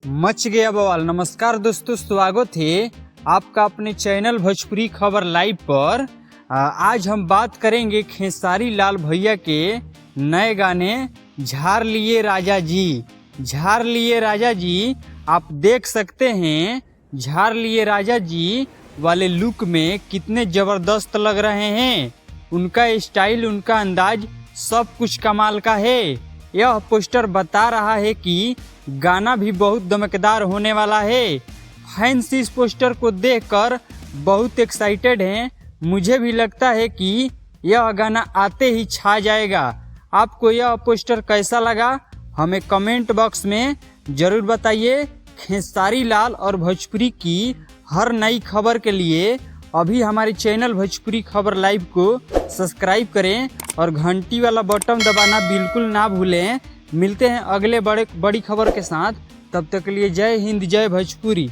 मच गया बवाल। नमस्कार दोस्तों, स्वागत है आपका अपने चैनल भोजपुरी खबर लाइव पर। आज हम बात करेंगे खेसारी लाल भैया के नए गाने झाड़ लिए राजा जी। झाड़ लिए राजा जी आप देख सकते हैं, झाड़ लिए राजा जी वाले लुक में कितने जबरदस्त लग रहे हैं। उनका स्टाइल, उनका अंदाज सब कुछ कमाल का है। यह पोस्टर बता रहा है कि गाना भी बहुत धमाकेदार होने वाला है। फैंस इस पोस्टर को देखकर बहुत एक्साइटेड हैं। मुझे भी लगता है कि यह गाना आते ही छा जाएगा। आपको यह पोस्टर कैसा लगा हमें कमेंट बॉक्स में जरूर बताइए। खेसारी लाल और भोजपुरी की हर नई खबर के लिए अभी हमारे चैनल भोजपुरी खबर लाइव को सब्सक्राइब करें और घंटी वाला बटन दबाना बिल्कुल ना भूलें। मिलते हैं अगले बड़ी खबर के साथ। तब तक के लिए जय हिंद, जय भोजपुरी।